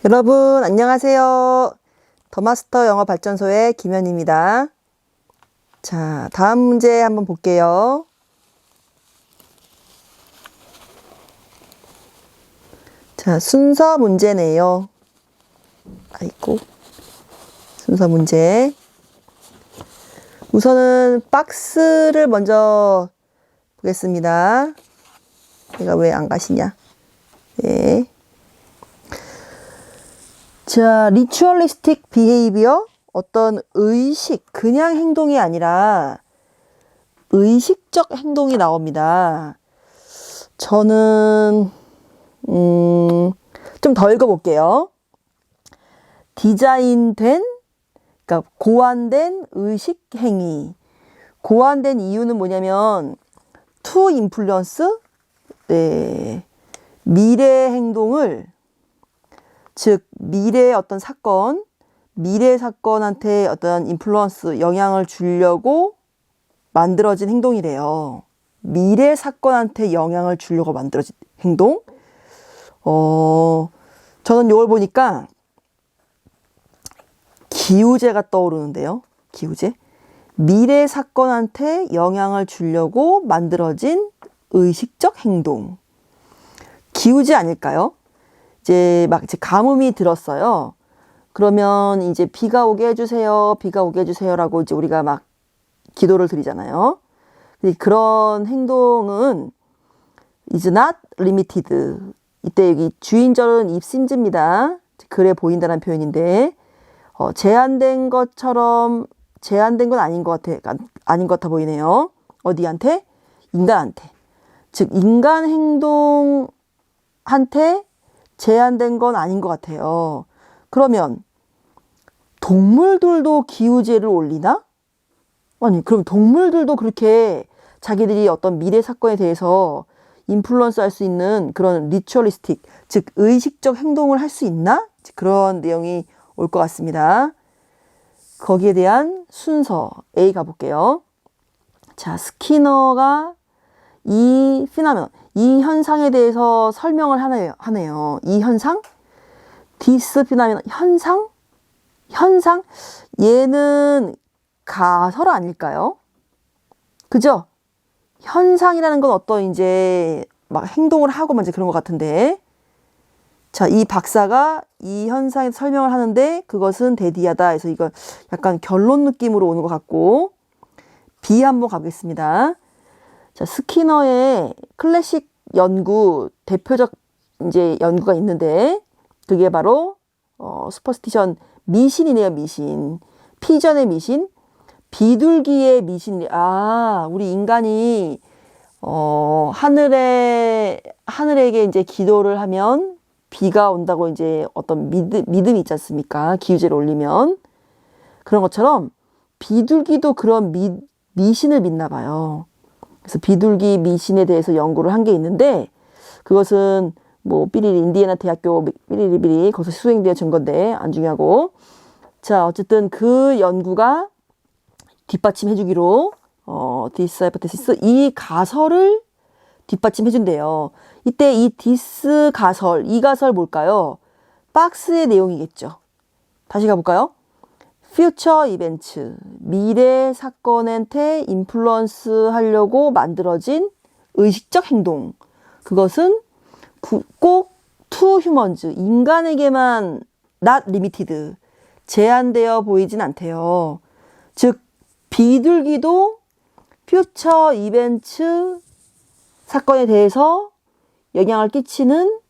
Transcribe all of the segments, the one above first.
여러분 안녕하세요. 더마스터 영어발전소의 김현입니다. 자, 다음 문제 한번 볼게요. 자, 순서 문제네요. 아이고, 순서 문제. 우선은 박스를 먼저 보겠습니다. 얘가 왜 안 가시냐? 네. 자, ritualistic behavior, 어떤 의식, 그냥 행동이 아니라 의식적 행동이 나옵니다. 저는 좀 더 읽어볼게요. 디자인된, 그러니까 고안된 의식 행위. 고안된 이유는 뭐냐면 to influence, 네, 미래 행동을, 즉 미래의 어떤 사건, 미래 사건한테 어떤 인플루언스, 영향을 주려고 만들어진 행동이래요. 미래 사건한테 영향을 주려고 만들어진 행동? 저는 이걸 보니까 기우제가 떠오르는데요. 기우제. 미래 사건한테 영향을 주려고 만들어진 의식적 행동. 기우제 아닐까요? 이제 가뭄이 들었어요. 그러면 이제 비가 오게 해주세요. 비가 오게 해주세요라고 이제 우리가 막 기도를 드리잖아요. 근데 그런 행동은 is not limited. 이때 여기 주인절은 입심즈입니다. 그래 보인다는 표현인데, 제한된 것처럼 제한된 건 아닌 것 같아, 아닌 것 같아 보이네요. 어디한테? 인간한테. 즉 인간 행동한테 제한된 건 아닌 것 같아요. 그러면 동물들도 기우제를 올리나? 아니, 그럼 동물들도 그렇게 자기들이 어떤 미래 사건에 대해서 인플루언스 할 수 있는 그런 리추얼리스틱, 즉 의식적 행동을 할 수 있나? 그런 내용이 올 것 같습니다. 거기에 대한 순서 A 가볼게요. 자, 스키너가 이 피나면, 이 현상에 대해서 설명을 하네요. 이 현상? 디스 피나면 현상? 현상? 얘는 가설 아닐까요? 그죠? 현상이라는 건 어떤 이제 막 행동을 하고 막 이제 그런 것 같은데. 자, 이 박사가 이 현상에 설명을 하는데 그것은 대디하다 해서 이거 약간 결론 느낌으로 오는 것 같고. B 한번 가보겠습니다. 자, 스키너의 클래식 연구, 대표적 이제 연구가 있는데, 그게 바로, 슈퍼스티션, 미신이네요, 미신. 피전의 미신, 비둘기의 미신. 아, 우리 인간이, 하늘에게 이제 기도를 하면 비가 온다고 이제 어떤 믿음이 있지 않습니까? 기우제를 올리면. 그런 것처럼 비둘기도 그런 미신을 믿나 봐요. 그래서 비둘기 미신에 대해서 연구를 한 게 있는데, 그것은 뭐 삐리리 인디애나 대학교 삐리리비리 거기서 수행되어진 건데 안 중요하고. 자, 어쨌든 그 연구가 뒷받침해 주기로 디스 하이포테시스, 이 가설을 뒷받침해 준대요. 이때 이 디스 가설, 이 가설 뭘까요? 박스의 내용이겠죠. 다시 가볼까요? future events, 미래 사건한테 인플루언스 하려고 만들어진 의식적 행동. 그것은 꼭 to humans, 인간에게만 not limited, 제한되어 보이진 않대요. 즉 비둘기도 future events 사건에 대해서 영향을 끼치는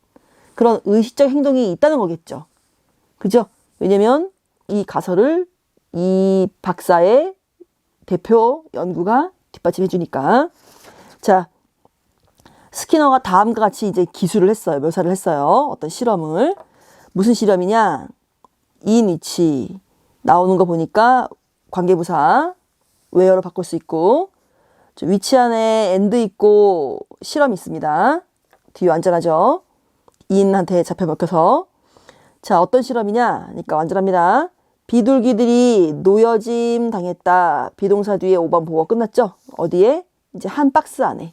그런 의식적 행동이 있다는 거겠죠. 그죠? 왜냐면 이 가설을 이 박사의 대표 연구가 뒷받침해 주니까. 자, 스키너가 다음과 같이 이제 기술을 했어요. 묘사를 했어요. 어떤 실험을. 무슨 실험이냐? in which 나오는 거 보니까 관계부사 where로 바꿀 수 있고, which 안에 and 있고 실험이 있습니다. 뒤에 완전하죠? in한테 잡혀 먹혀서. 자, 어떤 실험이냐? 그러니까 완전합니다. 비둘기들이 놓여짐 당했다. 비동사 뒤에 5번 보고 끝났죠? 어디에? 이제 한 박스 안에.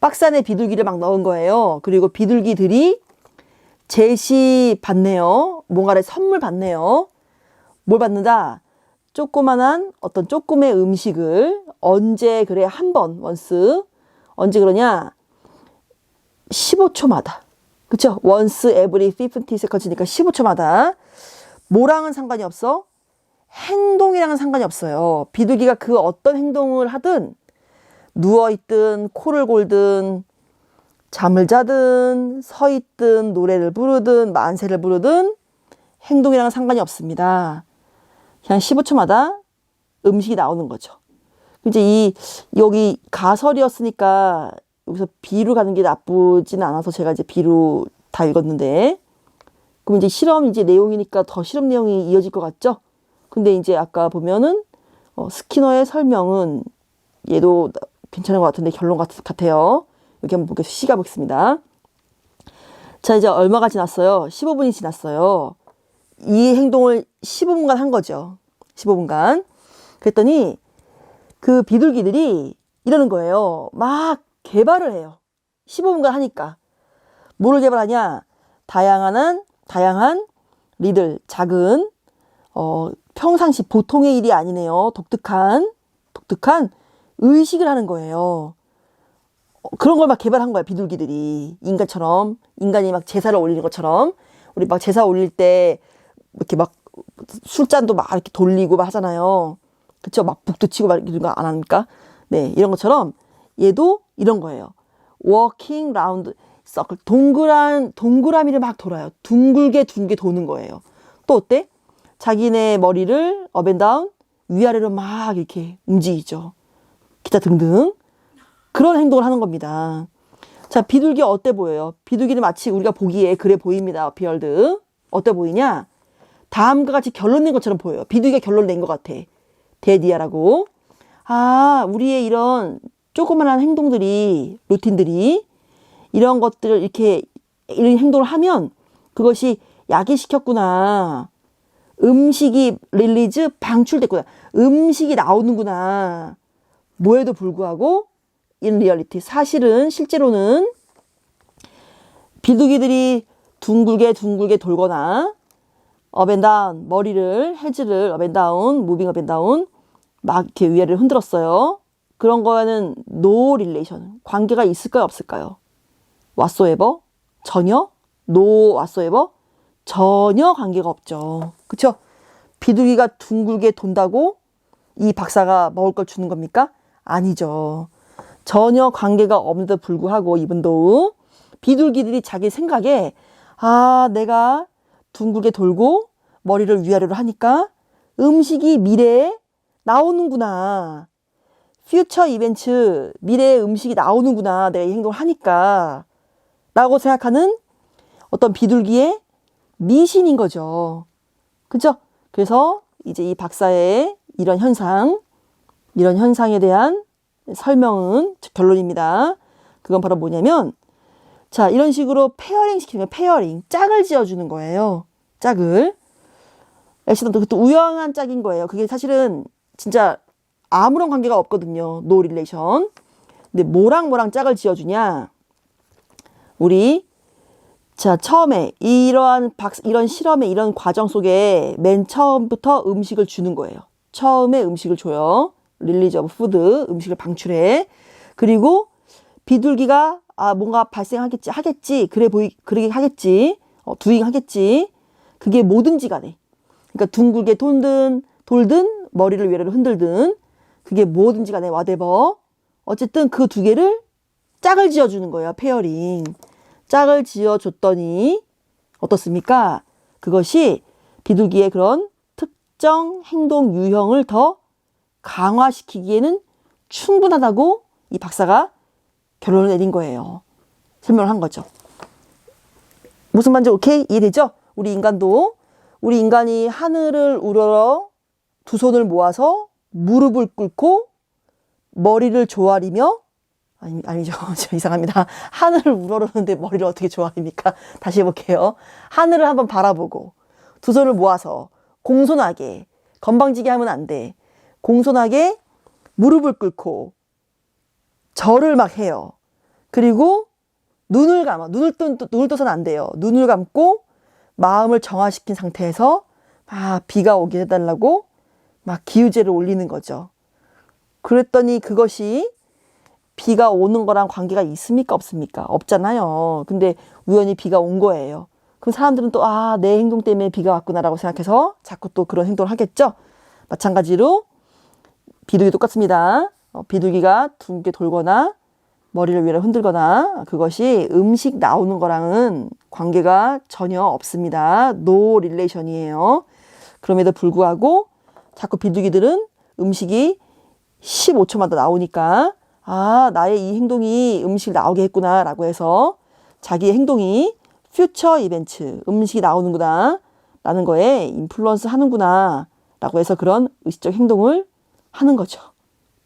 박스 안에 비둘기를 막 넣은 거예요. 그리고 비둘기들이 제시 받네요. 뭔가를 선물 받네요. 뭘 받는다? 조그만한 어떤 조금의 음식을 언제 그래 한 번 once 언제 그러냐? 15초마다. 그쵸? once every 50 seconds니까 15초마다. 뭐랑은 상관이 없어? 행동이랑은 상관이 없어요. 비둘기가 그 어떤 행동을 하든 누워있든 코를 골든 잠을 자든 서 있든 노래를 부르든 만세를 부르든 행동이랑은 상관이 없습니다. 그냥 15초마다 음식이 나오는 거죠. 이제 여기 가설이었으니까 여기서 비로 가는 게 나쁘진 않아서 제가 이제 비로 다 읽었는데, 그럼 이제 실험 이제 내용이니까 더 실험 내용이 이어질 것 같죠? 근데 이제 아까 보면은 스키너의 설명은 얘도 괜찮은 것 같은데 결론 같아요. 여기 한번 보겠습니다. 시가 보겠습니다. 자, 이제 얼마가 지났어요? 15분이 지났어요. 이 행동을 15분간 한 거죠. 15분간. 그랬더니 그 비둘기들이 이러는 거예요. 막 개발을 해요. 15분간 하니까. 뭐를 개발하냐? 다양한 리들, 작은 평상시 보통의 일이 아니네요. 독특한 의식을 하는 거예요. 그런 걸 막 개발한 거야, 비둘기들이. 인간처럼. 인간이 막 제사를 올리는 것처럼. 우리 막 제사 올릴 때 이렇게 막 술잔도 막 이렇게 돌리고 막 하잖아요. 그쵸? 막 북도 치고 막 이런 거 안 합니까? 네, 이런 것처럼 얘도 이런 거예요. Walking round circle. 동그라미를 막 돌아요. 둥글게 도는 거예요. 또 어때? 자기네 머리를 up and down, 위아래로 막 이렇게 움직이죠. 기타 등등. 그런 행동을 하는 겁니다. 자, 비둘기 어때 보여요? 비둘기는 마치 우리가 보기에 그래 보입니다. 어피얼드. 어때 보이냐? 다음과 같이 결론 낸 것처럼 보여요. 비둘기가 결론 낸 것 같아. 데디아라고. 아, 우리의 이런 조그만한 행동들이, 루틴들이, 이런 것들을 이런 행동을 하면 그것이 야기시켰구나. 음식이 릴리즈 방출됐구나. 음식이 나오는구나. 뭐에도 불구하고 in reality, 사실은 실제로는 비둘기들이 둥글게 돌거나 up and down, 머리를 헤즈를 up and down, moving up and down 막 이렇게 위아래를 흔들었어요. 그런 거에는 no relation, 관계가 있을까요 없을까요? whatsoever, 전혀, no whatsoever, 전혀 관계가 없죠. 그쵸? 비둘기가 둥글게 돈다고 이 박사가 먹을 걸 주는 겁니까? 아니죠. 전혀 관계가 없는데도 불구하고 이분도 비둘기들이 자기 생각에 내가 둥글게 돌고 머리를 위아래로 하니까 음식이 미래에 나오는구나. 퓨처 이벤트, 미래의 음식이 나오는구나. 내가 이 행동을 하니까. 라고 생각하는 어떤 비둘기의 미신인 거죠. 그죠? 그래서 이제 이 박사의 이런 현상에 대한 설명은 결론입니다. 그건 바로 뭐냐면, 자, 이런 식으로 페어링 시키는 거예요. 페어링. 짝을 지어주는 거예요. 짝을. 액시던트, 그것도 우연한 짝인 거예요. 그게 사실은 진짜 아무런 관계가 없거든요. no relation. 근데 뭐랑 짝을 지어주냐? 자, 처음에 이런 실험의 이런 과정 속에 맨 처음부터 음식을 주는 거예요. 처음에 음식을 줘요. 릴리즈 오브 푸드, 음식을 방출해. 그리고 비둘기가 뭔가 하겠지. 그러게 하겠지. 두잉 하겠지. 그게 뭐든지 간에. 그러니까 둥글게 돌든 머리를 위아래로 흔들든 그게 뭐든지 간에 whatever. 어쨌든 그 두 개를 짝을 지어주는 거예요. 페어링. 짝을 지어줬더니 어떻습니까? 그것이 비둘기의 그런 특정 행동 유형을 더 강화시키기에는 충분하다고 이 박사가 결론을 내린 거예요. 설명을 한 거죠. 무슨 말인지 오케이? 이해되죠? 우리 인간이 하늘을 우러러 두 손을 모아서 무릎을 꿇고 머리를 조아리며 아니죠. 저 이상합니다. 하늘을 우러러는데 머리를 어떻게 조아립니까? 다시 해볼게요. 하늘을 한번 바라보고 두 손을 모아서 공손하게, 건방지게 하면 안 돼. 공손하게 무릎을 꿇고 절을 막 해요. 그리고 눈을 감아. 눈을 떠서는 안 돼요. 눈을 감고 마음을 정화시킨 상태에서 막 비가 오게 해달라고 막 기우제를 올리는 거죠. 그랬더니 그것이 비가 오는 거랑 관계가 있습니까? 없습니까? 없잖아요. 근데 우연히 비가 온 거예요. 그럼 사람들은 또, 아, 내 행동 때문에 비가 왔구나라고 생각해서 자꾸 또 그런 행동을 하겠죠? 마찬가지로 비둘기 똑같습니다. 비둘기가 둥게 돌거나 머리를 위로 흔들거나 그것이 음식 나오는 거랑은 관계가 전혀 없습니다. No relation이에요. 그럼에도 불구하고 자꾸 비둘기들은 음식이 15초마다 나오니까 아, 나의 이 행동이 음식을 나오게 했구나 라고 해서 자기의 행동이 퓨처 이벤트, 음식이 나오는구나 라는 거에 인플루언스 하는구나 라고 해서 그런 의식적 행동을 하는 거죠.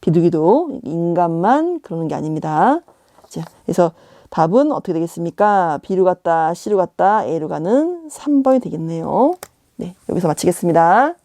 비둘기도 인간만 그러는 게 아닙니다. 자, 그래서 답은 어떻게 되겠습니까? B로 갔다, C로 갔다, A로 가는 3번이 되겠네요. 네, 여기서 마치겠습니다.